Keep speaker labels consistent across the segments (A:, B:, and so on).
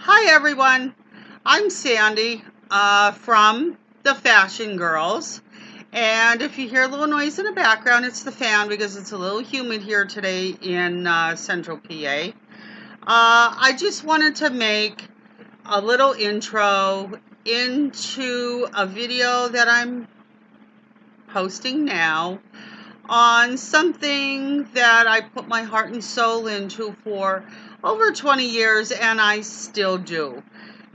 A: Hi everyone, I'm Sandy from the Fashion Girls, and if you hear a little noise in the background, it's the fan because it's a little humid here today in central PA. I just wanted to make a little intro into a video that I'm posting now on something that I put my heart and soul into for over 20 years, and I still do.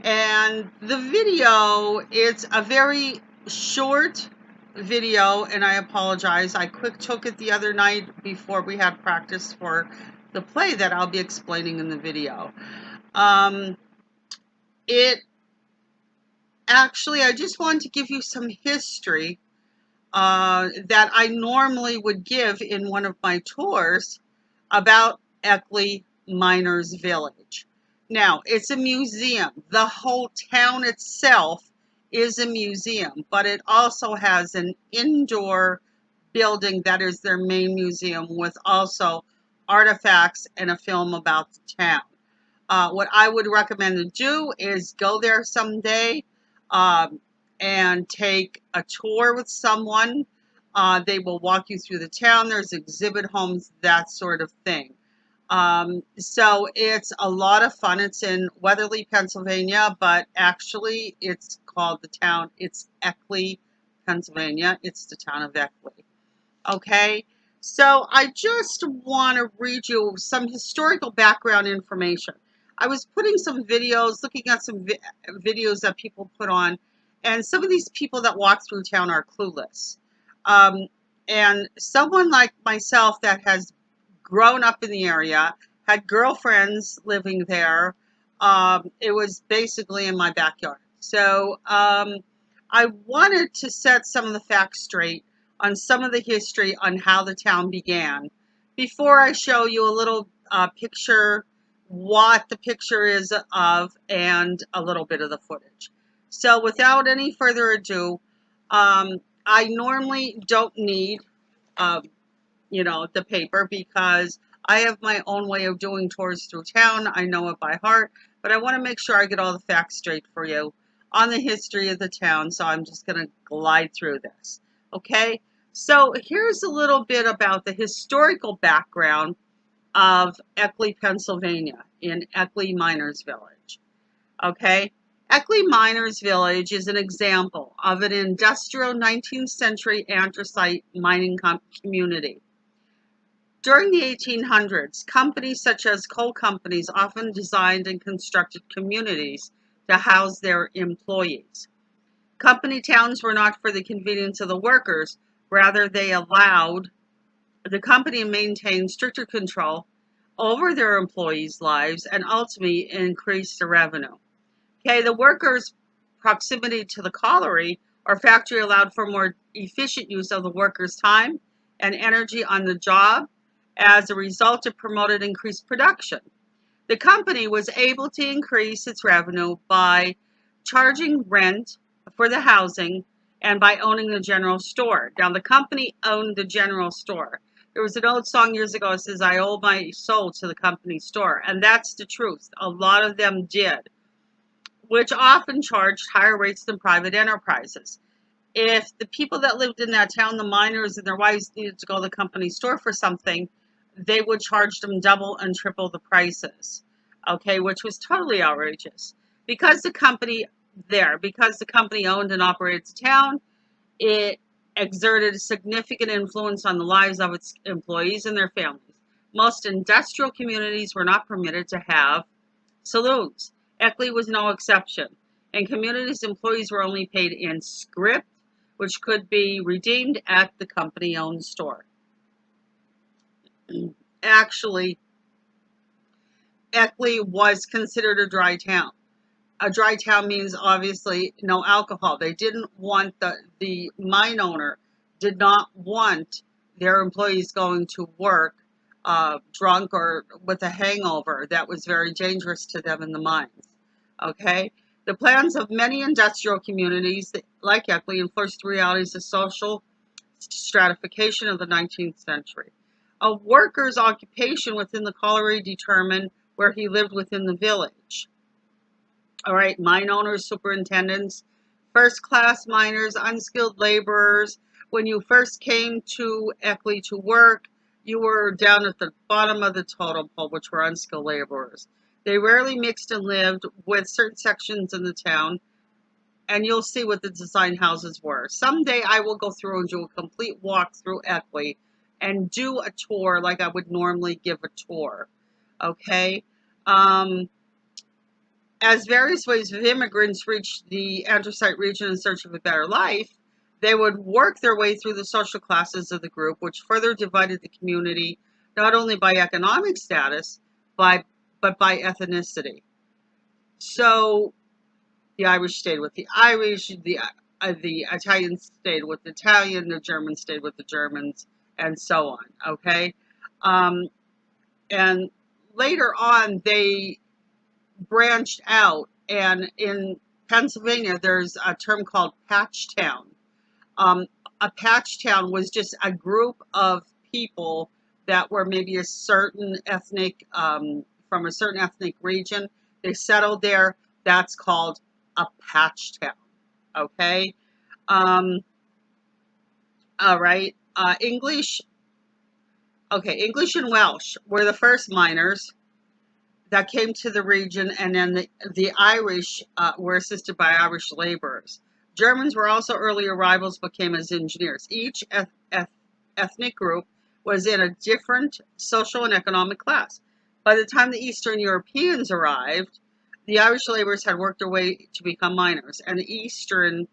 A: And the video, it's a very short video, and I apologize. I quick took it the other night before we had practice for the play that I'll be explaining in the video. It actually, I just wanted to give you some history that I normally would give in one of my tours about Eckley Miners Village. Now, it's a museum. The whole town itself is a museum, but it also has an indoor building that is their main museum with also artifacts and a film about the town. What I would recommend to do is go there someday. And take a tour with someone. They will walk you through the town. There's exhibit homes, that sort of thing. So it's a lot of fun. It's in Weatherly, Pennsylvania, but actually it's called the town. It's Eckley, Pennsylvania. It's the town of Eckley. Okay. So I just want to read you some historical background information. I was putting some videos, looking at some videos that people put on, and some of these people that walk through town are clueless. And someone like myself that has grown up in the area, had girlfriends living there, it was basically in my backyard. So I wanted to set some of the facts straight on some of the history on how the town began before I show you a little picture, what the picture is of, and a little bit of the footage. So without any further ado, I normally don't need, the paper because I have my own way of doing tours through town. I know it by heart, but I want to make sure I get all the facts straight for you on the history of the town. So I'm just going to glide through this. Okay, so here's a little bit about the historical background of Eckley, Pennsylvania, in Eckley Miners Village. Okay, Eckley Miners Village is an example of an industrial 19th century anthracite mining community. During the 1800s, companies such as coal companies often designed and constructed communities to house their employees. Company towns were not for the convenience of the workers, rather they allowed the company to maintain stricter control over their employees' lives and ultimately increase the revenue. Okay, the workers' proximity to the colliery or factory allowed for more efficient use of the workers' time and energy on the job. As a result, it promoted increased production. The company was able to increase its revenue by charging rent for the housing and by owning the general store. Now, the company owned the general store. There was an old song years ago that says, I owe my soul to the company store. And that's the truth. A lot of them did, which often charged higher rates than private enterprises. If the people that lived in that town, the miners and their wives, needed to go to the company store for something, they would charge them double and triple the prices, okay, which was totally outrageous. Because the company owned and operated the town, it exerted a significant influence on the lives of its employees and their families. Most industrial communities were not permitted to have saloons. Eckley was no exception. In communities, employees were only paid in scrip, which could be redeemed at the company-owned store. Actually, Eckley was considered a dry town. A dry town means obviously no alcohol. They didn't want the mine owner did not want their employees going to work drunk or with a hangover. That was very dangerous to them in the mines. Okay, the plans of many industrial communities like Eckley enforced the realities of social stratification of the 19th century. A worker's occupation within the colliery determined where he lived within the village. All right, mine owners, superintendents, first-class miners, unskilled laborers. When you first came to Eckley to work, you were down at the bottom of the totem pole, which were unskilled laborers. They rarely mixed and lived with certain sections in the town, and you'll see what the design houses were. Someday I will go through and do a complete walk through Eckley and do a tour like I would normally give a tour. Okay? As various waves of immigrants reached the anthracite region in search of a better life, they would work their way through the social classes of the group, which further divided the community not only by economic status, but by ethnicity. So the Irish stayed with the Irish, the Italians stayed with the Italian, the Germans stayed with the Germans, and so on. Okay, and later on they branched out, and in Pennsylvania there's a term called patch town. A patch town was just a group of people that were maybe a certain ethnic, from a certain ethnic region. They settled there. That's called a patch town. Okay. All right. English. Okay. English and Welsh were the first miners that came to the region, and then the Irish were assisted by Irish laborers. Germans were also early arrivals, but came as engineers. Each ethnic group was in a different social and economic class. By the time the Eastern Europeans arrived, the Irish laborers had worked their way to become miners, and the Eastern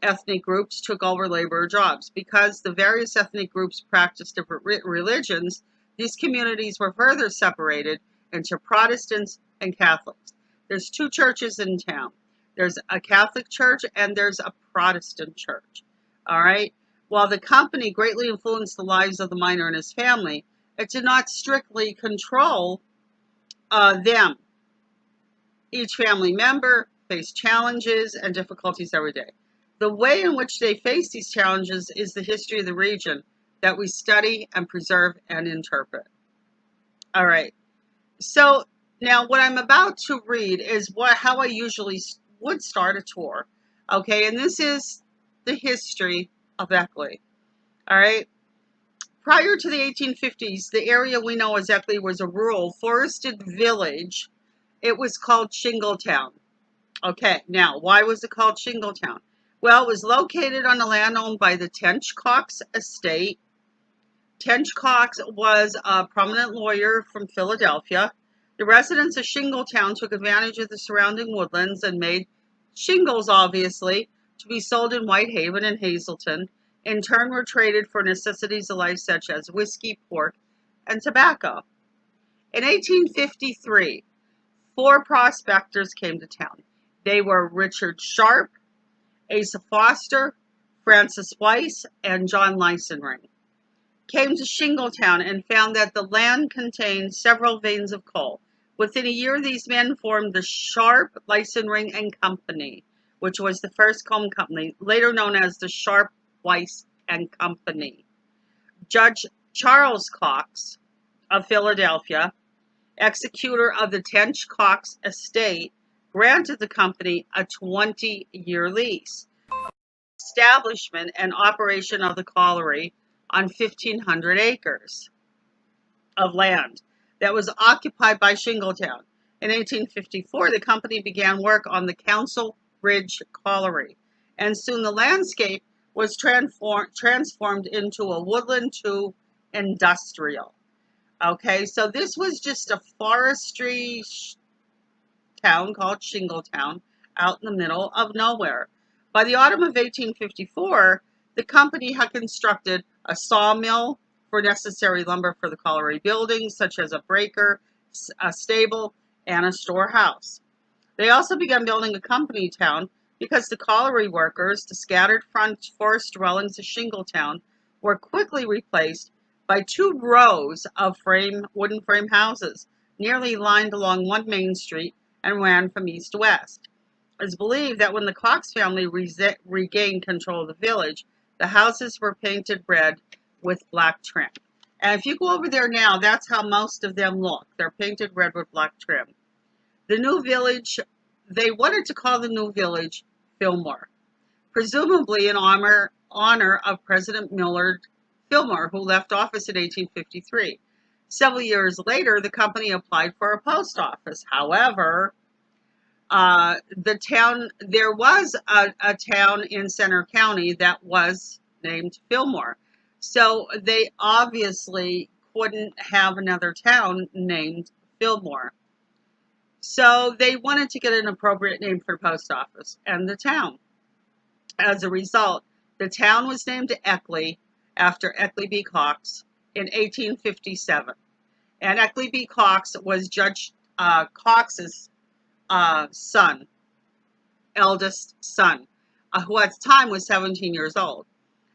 A: ethnic groups took over labor jobs. Because the various ethnic groups practiced different religions, these communities were further separated into Protestants and Catholics. There's two churches in town. There's a Catholic church and there's a Protestant church. All right. While the company greatly influenced the lives of the miner and his family, it did not strictly control them. Each family member faced challenges and difficulties every day. The way in which they face these challenges is the history of the region that we study and preserve and interpret. All right. So now what I'm about to read is how I usually would start a tour. Okay, and this is the history of Eckley. All right. Prior to the 1850s, the area we know as Eckley was a rural, forested village. It was called Shingletown. Okay, now why was it called Shingletown? Well, it was located on the land owned by the Tench-Cox estate. Tench-Cox was a prominent lawyer from Philadelphia. The residents of Shingletown took advantage of the surrounding woodlands and made shingles, obviously, to be sold in Whitehaven and Hazleton. In turn, were traded for necessities of life such as whiskey, pork, and tobacco. In 1853, 4 prospectors came to town. They were Richard Sharp, Asa Foster, Francis Weiss, and John Lysenring. Came to Shingletown and found that the land contained several veins of coal. Within a year, these men formed the Sharp, Lysenring and Company, which was the first coal company, later known as the Sharp, Weiss and Company. Judge Charles Cox of Philadelphia, executor of the Tench-Cox estate, granted the company a 20-year lease. Establishment and operation of the colliery on 1,500 acres of land that was occupied by Shingletown. In 1854, the company began work on the Council Ridge Colliery, and soon the landscape was transformed into a woodland to industrial. Okay, so this was just a forestry town called Shingletown out in the middle of nowhere. By the autumn of 1854, the company had constructed a sawmill for necessary lumber for the colliery buildings, such as a breaker, a stable, and a storehouse. They also began building a company town because the colliery workers, the scattered forest dwellings of Shingletown, were quickly replaced by 2 rows of wooden frame houses, nearly lined along one main street and ran from east to west. It is believed that when the Cox family regained control of the village, the houses were painted red with black trim. And if you go over there now, that's how most of them look. They're painted red with black trim. The new village they wanted to call the new village Fillmore, presumably in honor of President Millard Fillmore, who left office in 1853. Several years later, the company applied for a post office. However, there was a town in Center County that was named Fillmore. So they obviously couldn't have another town named Fillmore. So they wanted to get an appropriate name for the post office and the town. As a result, the town was named Eckley after Eckley B. Cox in 1857. And Eckley B. Cox was Judge Cox's son, eldest son, who at the time was 17 years old.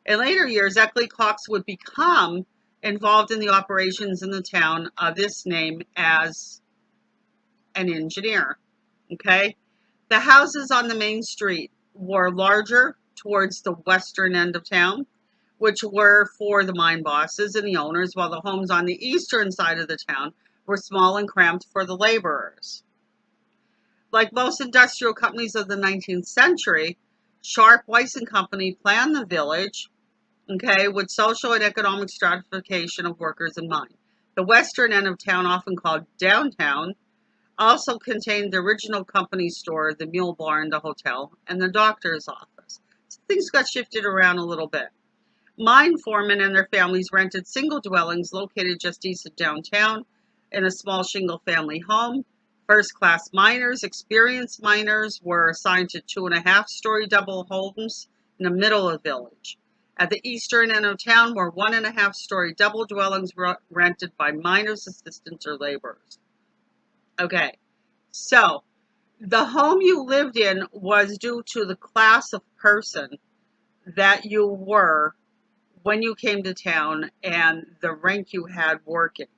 A: In later years, Eckley Cox would become involved in the operations in the town of this name as an engineer. Okay? The houses on the main street were larger towards the western end of town, which were for the mine bosses and the owners, while the homes on the eastern side of the town were small and cramped for the laborers. Like most industrial companies of the 19th century, Sharp, Weiss and Company planned the village, okay, with social and economic stratification of workers in mind. The western end of town, often called downtown, also contained the original company store, the mule barn, the hotel, and the doctor's office. So things got shifted around a little bit. Mine foremen and their families rented single dwellings located just east of downtown in a small shingle family home. First-class miners, experienced miners, were assigned to 2.5-story double homes in the middle of the village. At the eastern end of town were 1.5-story double dwellings rented by miners, assistants, or laborers. Okay, so the home you lived in was due to the class of person that you were when you came to town and the rank you had working.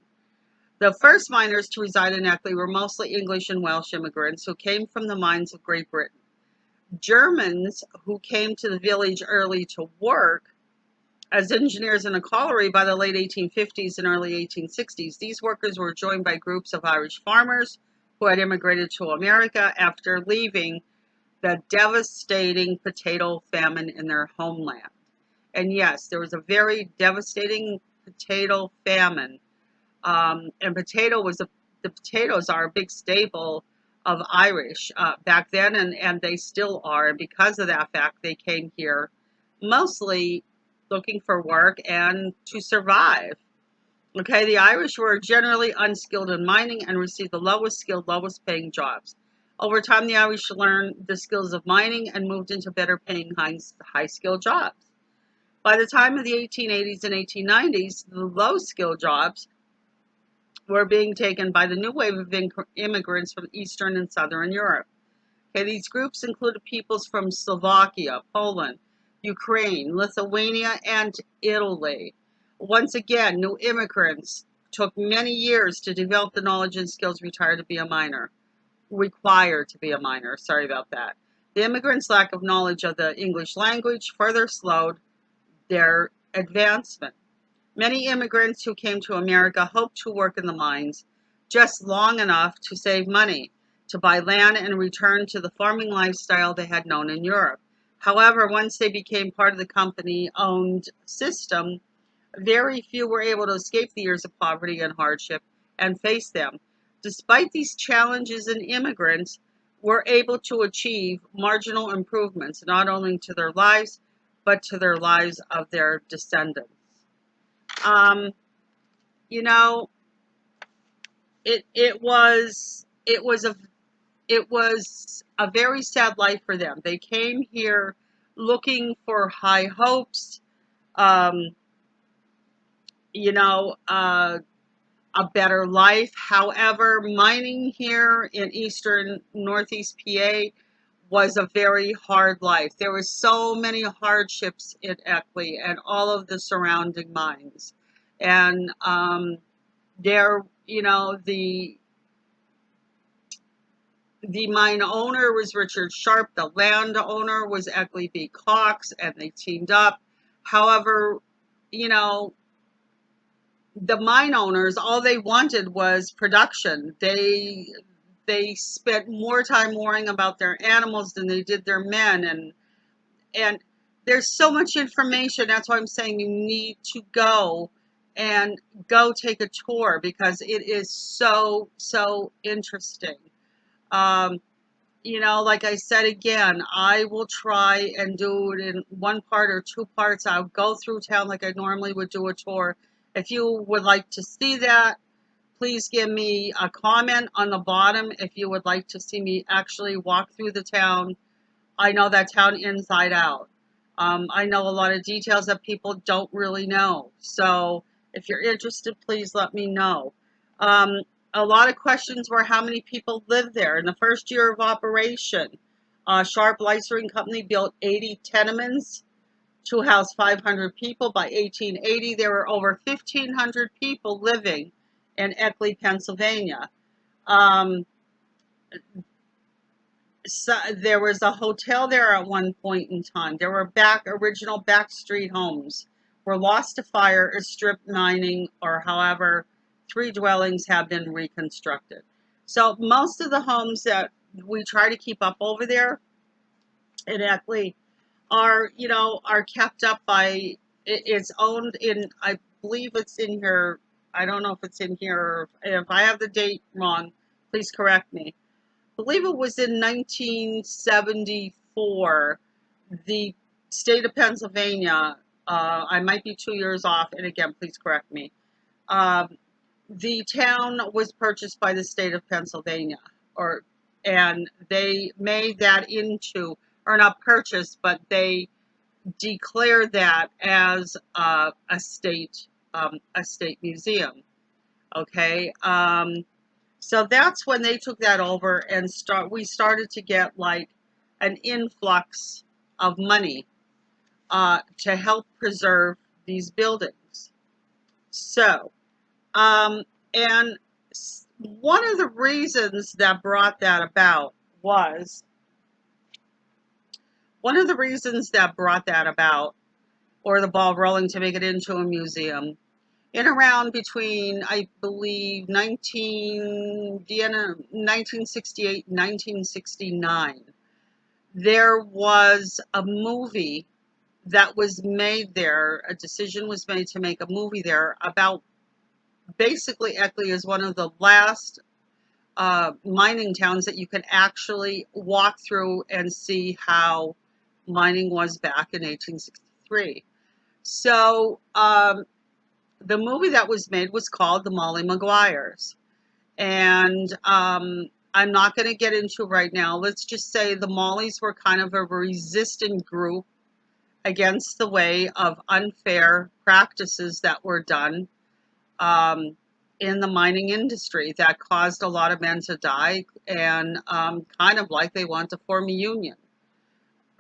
A: The first miners to reside in Eckley were mostly English and Welsh immigrants who came from the mines of Great Britain. Germans who came to the village early to work as engineers in a colliery by the late 1850s and early 1860s. These workers were joined by groups of Irish farmers who had immigrated to America after leaving the devastating potato famine in their homeland. And yes, there was a very devastating potato famine. And the potatoes are a big staple of Irish back then, and they still are. And because of that fact, they came here mostly looking for work and to survive. Okay, the Irish were generally unskilled in mining and received the lowest skilled, lowest paying jobs. Over time, the Irish learned the skills of mining and moved into better paying, high skilled jobs. By the time of the 1880s and 1890s, the low skilled jobs were being taken by the new wave of immigrants from Eastern and Southern Europe. Okay, these groups included peoples from Slovakia, Poland, Ukraine, Lithuania, and Italy. Once again, new immigrants took many years to develop the knowledge and skills required to be a miner. Sorry about that. The immigrants' lack of knowledge of the English language further slowed their advancement. Many immigrants who came to America hoped to work in the mines just long enough to save money, to buy land and return to the farming lifestyle they had known in Europe. However, once they became part of the company-owned system, very few were able to escape the years of poverty and hardship and face them. Despite these challenges, immigrants were able to achieve marginal improvements, not only to their lives, but to their lives of their descendants. You know, it was a very sad life for them. They came here looking for high hopes, a better life. However, mining here in eastern northeast PA was a very hard life. There were so many hardships in Eckley and all of the surrounding mines. And the mine owner was Richard Sharp. The land owner was Eckley B. Cox, and they teamed up. However, the mine owners, all they wanted was production. they spent more time worrying about their animals than they did their men. And there's so much information. That's why I'm saying you need to go take a tour, because it is so interesting. Um, like I said again, I will try and do it in one part or two parts. I'll go through town like I normally would do a tour. If you would like to see that, please give me a comment on the bottom if you would like to see me actually walk through the town. I know that town inside out. I know a lot of details that people don't really know. So if you're interested, please let me know. Um, a lot of questions were how many people lived there. In the first year of operation, Sharp Lightering Company built 80 tenements to house 500 people. By 1880, there were over 1,500 people living in Eckley, Pennsylvania. Um, so there was a hotel there at one point in time. There were original backstreet homes were lost to fire or strip mining, or however, 3 dwellings have been reconstructed. So most of the homes that we try to keep up over there in Eckley are kept up by, it's owned in, I believe it's in here, I don't know if it's in here, or if I have the date wrong, please correct me. I believe it was in 1974, the state of Pennsylvania, I might be 2 years off, and again, please correct me. The town was purchased by the state of Pennsylvania, and they made that into, or not purchased, but they declared that as a state museum. Okay. So that's when they took that over, and we started to get like an influx of money to help preserve these buildings. So, and one of the reasons that brought that about was, or the ball rolling to make it into a museum, in around between, I believe, 1968 and 1969, there was a movie that was made there. A decision was made to make a movie there about, basically, Eckley is one of the last mining towns that you can actually walk through and see how mining was back in 1863. So the movie that was made was called The Molly Maguires. And I'm not going to get into right now. Let's just say the Mollys were kind of a resistant group against the way of unfair practices that were done in the mining industry that caused a lot of men to die, and kind of like they want to form a union.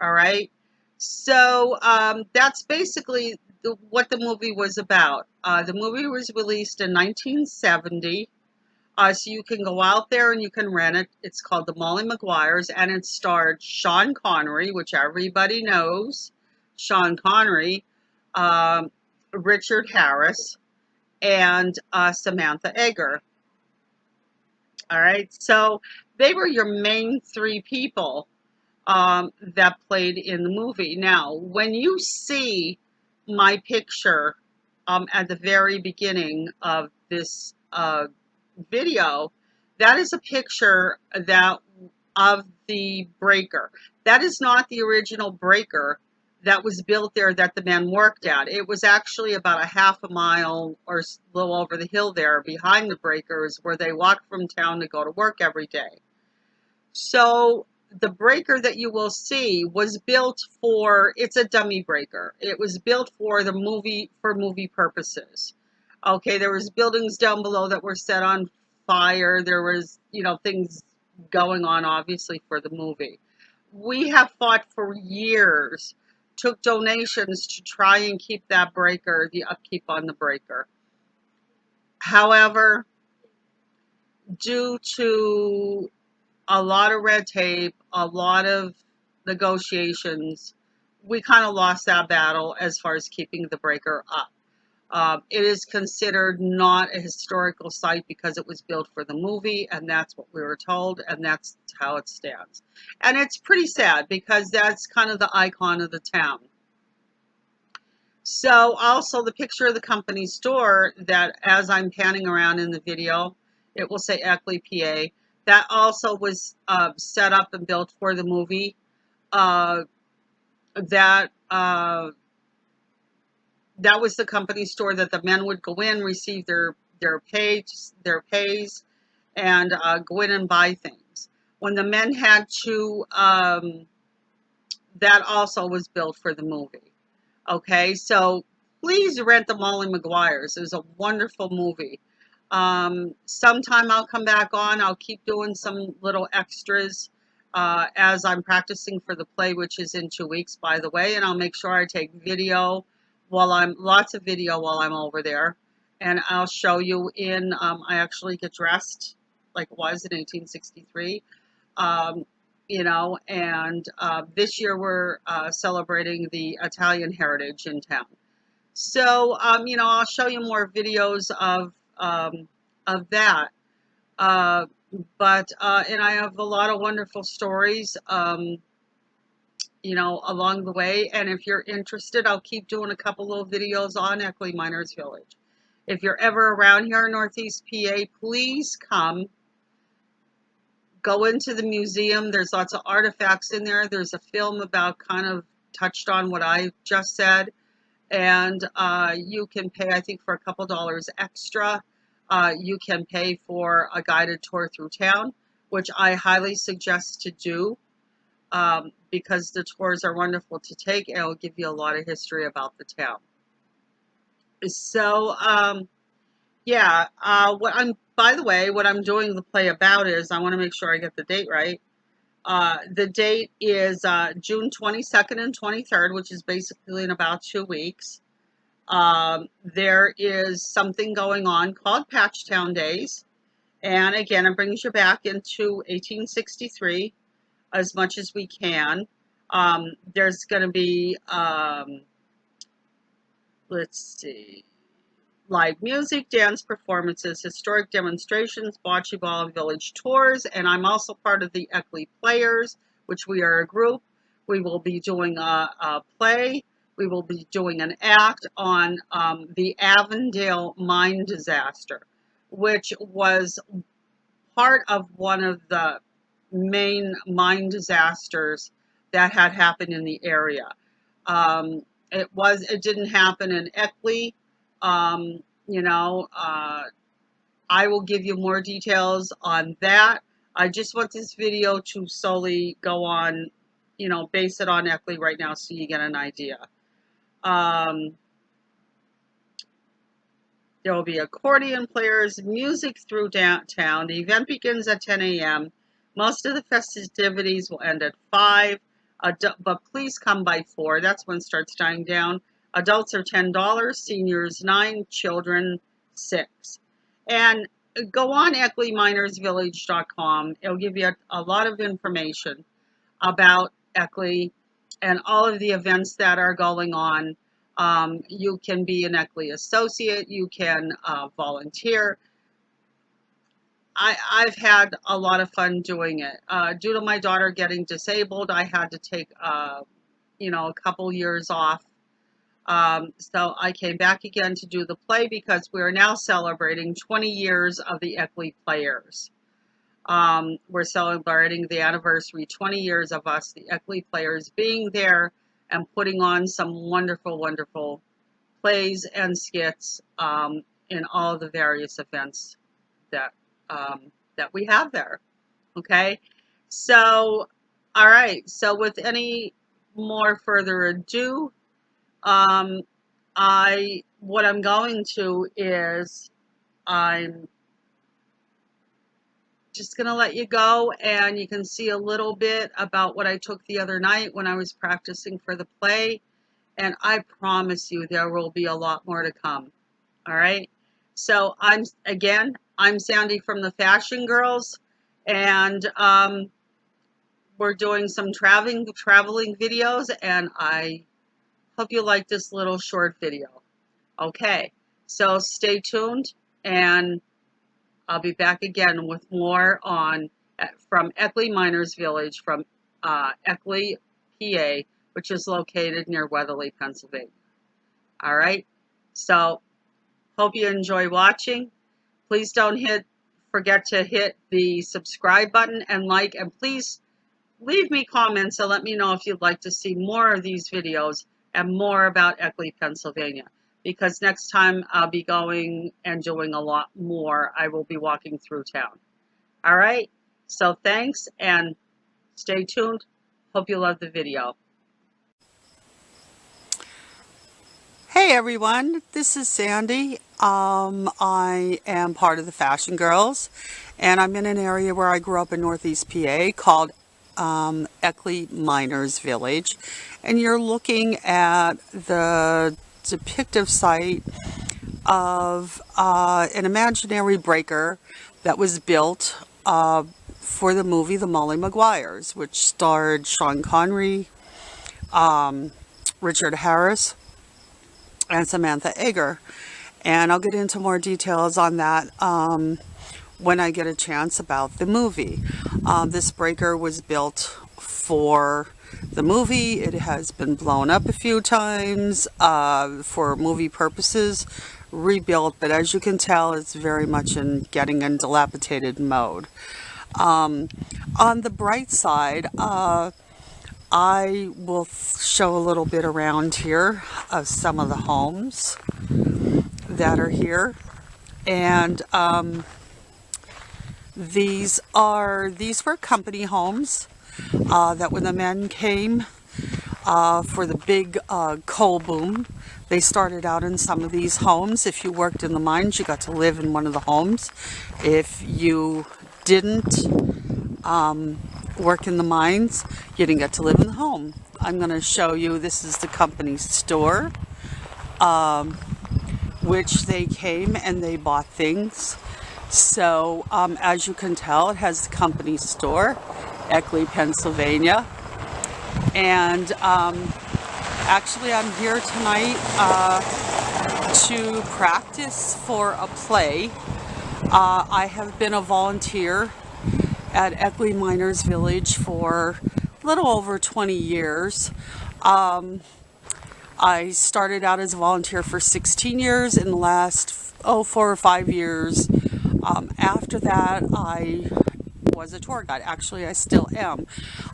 A: All right. So that's basically what the movie was about. The movie was released in 1970. So you can go out there and you can rent it. It's called The Molly Maguires, and it starred Sean Connery, which everybody knows. Sean Connery, Richard Harris, and Samantha Eggar. All right. So they were your main 3 people that played in the movie. Now, when you see my picture at the very beginning of this video, that is a picture of the breaker. That is not the original breaker that was built there that the men worked at. It was actually about a half a mile or a little over the hill there behind the breakers, where they walked from town to go to work every day. So the breaker that you will see was built for, it's a dummy breaker. It was built for movie purposes. Okay, there was buildings down below that were set on fire. There was, things going on, obviously, for the movie. We have fought for years, took donations to try and keep that breaker, the upkeep on the breaker. However, due to a lot of red tape, a lot of negotiations, we kind of lost that battle as far as keeping the breaker up. It is considered not a historical site because it was built for the movie, and that's what we were told, and that's how it stands. And it's pretty sad because that's kind of the icon of the town. So also the picture of the company store that as I'm panning around in the video, it will say Eckley, PA. That also was set up and built for the movie. Uh, that that was the company store that the men would go in, receive their pays, and go in and buy things. When the men had to, that also was built for the movie. Okay, so please rent the Molly Maguires. It was a wonderful movie. Sometime I'll come back on. I'll keep doing some little extras as I'm practicing for the play, which is in 2 weeks, by the way. And I'll make sure I take video lots of video while I'm over there. And I'll show you I actually get dressed like it was in 1863. Um, and this year we're celebrating the Italian heritage in town. So, I'll show you more videos of that. Uh, and I have a lot of wonderful stories, along the way. And if you're interested, I'll keep doing a couple little videos on Eckley Miners Village. If you're ever around here in Northeast PA, please come. Go into the museum. There's lots of artifacts in there. There's a film about kind of touched on what I just said. And you can pay, I think, for a couple dollars extra. You can pay for a guided tour through town, which I highly suggest to do because the tours are wonderful to take and it'll give you a lot of history about the town. So, yeah, by the way, what I'm doing the play about is, I want to make sure I get the date right. The date is June 22nd and 23rd, which is basically in about 2 weeks. There is something going on called Patchtown Days. And again, it brings you back into 1863 as much as we can. There's going to be, let's see, live music, dance performances, historic demonstrations, bocce ball, and village tours. And I'm also part of the Eckley Players, which we are a group. We will be doing a play. We will be doing an act on the Avondale mine disaster, which was part of one of the main mine disasters that had happened in the area. It didn't happen in Eckley. Um, I will give you more details on that. I just want this video to solely go on, base it on Eckley right now so you get an idea. There will be accordion players, music through downtown. The event begins at 10 a.m. Most of the festivities will end at 5, but please come by 4. That's when it starts dying down. Adults are $10, seniors $9, children $6. And go on EckleyMinersVillage.com. It'll give you a lot of information about Eckley and all of the events that are going on. You can be an Eckley associate. You can volunteer. I've had a lot of fun doing it. Due to my daughter getting disabled, I had to take, a couple years off. So I came back again to do the play because we are now celebrating 20 years of the Eckley Players. We're celebrating the anniversary, 20 years of us, the Eckley Players, being there and putting on some wonderful, wonderful plays and skits in all of the various events that we have there. Okay, so all right. So with any more further ado, what I'm going to is I'm just going to let you go, and you can see a little bit about what I took the other night when I was practicing for the play, and I promise you there will be a lot more to come. All right, so I'm Sandy from the Fashion Girls, and we're doing some traveling videos, and I hope you like this little short video. Okay, So stay tuned, and I'll be back again with more on from Eckley Miners Village, from Eckley, PA, which is located near Weatherly, Pennsylvania. All right. So hope you enjoy watching. Please don't forget to hit the subscribe button and like, and please leave me comments and let me know if you'd like to see more of these videos and more about Eckley, Pennsylvania. Because next time I'll be going and doing a lot more. I will be walking through town. All right. So thanks and stay tuned. Hope you love the video. Hey everyone, this is Sandy. I am part of the Fashion Girls, and I'm in an area where I grew up in Northeast PA called Eckley Miners Village, and you're looking at the depictive site of an imaginary breaker that was built for the movie The Molly Maguires, which starred Sean Connery, Richard Harris, and Samantha Eggar. And I'll get into more details on that when I get a chance about the movie. This breaker was built for the movie. It has been blown up a few times for movie purposes, rebuilt, but as you can tell, it's very much in getting in dilapidated mode. On the bright side, I will show a little bit around here of some of the homes that are here, and these were company homes that when the men came for the big coal boom, they started out in some of these homes. If you worked in the mines, you got to live in one of the homes. If you didn't work in the mines, you didn't get to live in the home. I'm going to show you, this is the company store, which they came and they bought things. So as you can tell, it has the company store, Eckley, Pennsylvania. And actually I'm here tonight to practice for a play. I have been a volunteer at Eckley Miners Village for a little over 20 years. I started out as a volunteer for 16 years. In the last 4 or 5 years after that, I was a tour guide. Actually, I still am.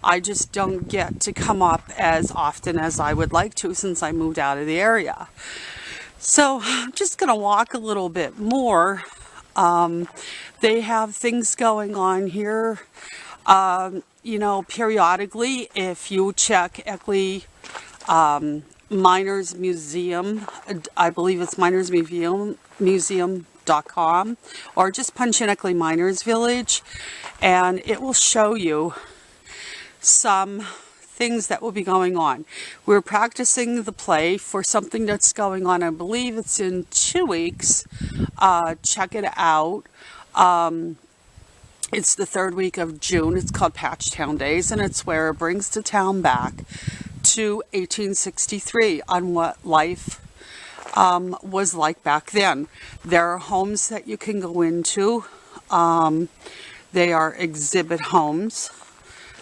A: I just don't get to come up as often as I would like to since I moved out of the area. So I'm just going to walk a little bit more. They have things going on here, you know, periodically. If you check Eckley Miners Museum, I believe it's minersmuseum.com, or just punch in Eckley Miners Village, and it will show you some things that will be going on. We're practicing the play for something that's going on. I believe it's in 2 weeks. Check it out. It's the 3rd week of June. It's called Patchtown Days, and it's where it brings the town back to 1863 on what life was like back then. There are homes that you can go into. They are exhibit homes,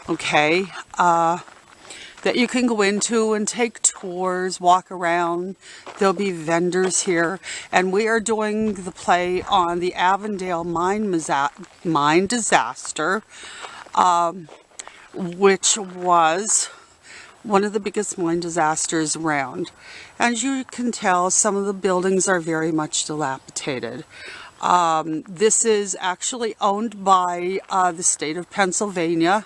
A: okay, that you can go into and take tours, walk around. There'll be vendors here, and we are doing the play on the Avondale mine disaster, which was one of the biggest mine disasters around. As you can tell, some of the buildings are very much dilapidated. This is actually owned by the state of Pennsylvania.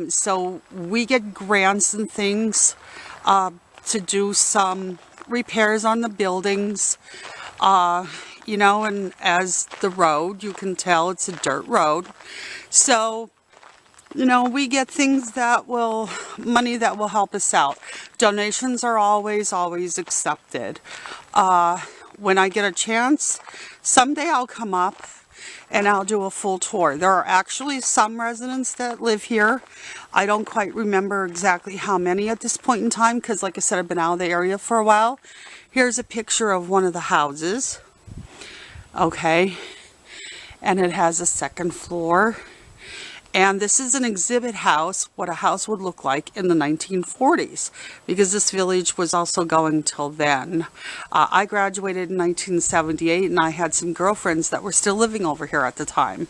A: So we get grants and things to do some repairs on the buildings, you know, and as the road, you can tell it's a dirt road. So, you know, we get things that will, money that will help us out. Donations are always accepted. When I get a chance, someday I'll come up and I'll do a full tour. There are actually some residents that live here. I don't quite remember exactly how many at this point in time because, like I said, I've been out of the area for a while. Here's a picture of one of the houses. Okay, and it has a second floor. And this is an exhibit house, what a house would look like in the 1940s, because this village was also going till then. I graduated in 1978, and I had some girlfriends that were still living over here at the time.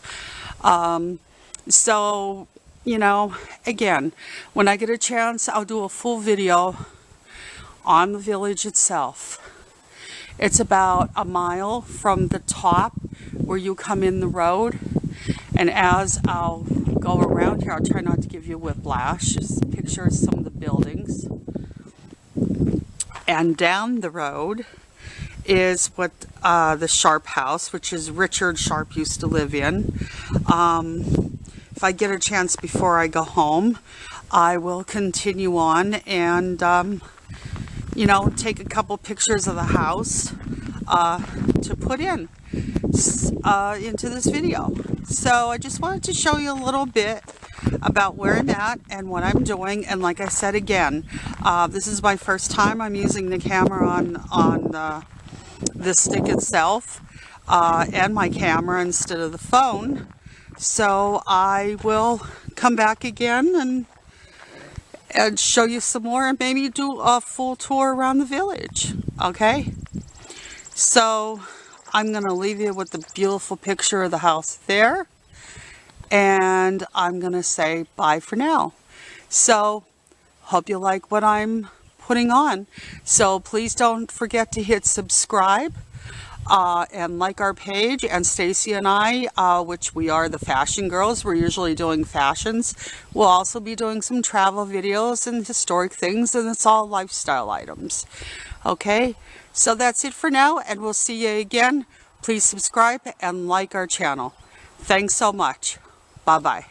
A: So, you know, again, when I get a chance, I'll do a full video on the village itself. It's about a mile from the top where you come in the road. And as I'll go around here, I'll try not to give you whiplash. Just picture some of the buildings. And down the road is what the Sharp house, which is Richard Sharp used to live in. If I get a chance before I go home, I will continue on and, you know, take a couple pictures of the house to put in into this video. So I just wanted to show you a little bit about where I'm at and what I'm doing. And like I said again, this is my first time I'm using the camera on the stick itself and my camera instead of the phone. So I will come back again and show you some more and maybe do a full tour around the village. Okay? So I'm going to leave you with the beautiful picture of the house there. And I'm going to say bye for now. So, hope you like what I'm putting on. So, please don't forget to hit subscribe and like our page. And Stacy and I, which we are the fashion girls, we're usually doing fashions. We'll also be doing some travel videos and historic things, and it's all lifestyle items. Okay? So that's it for now, and we'll see you again. Please subscribe and like our channel. Thanks so much. Bye-bye.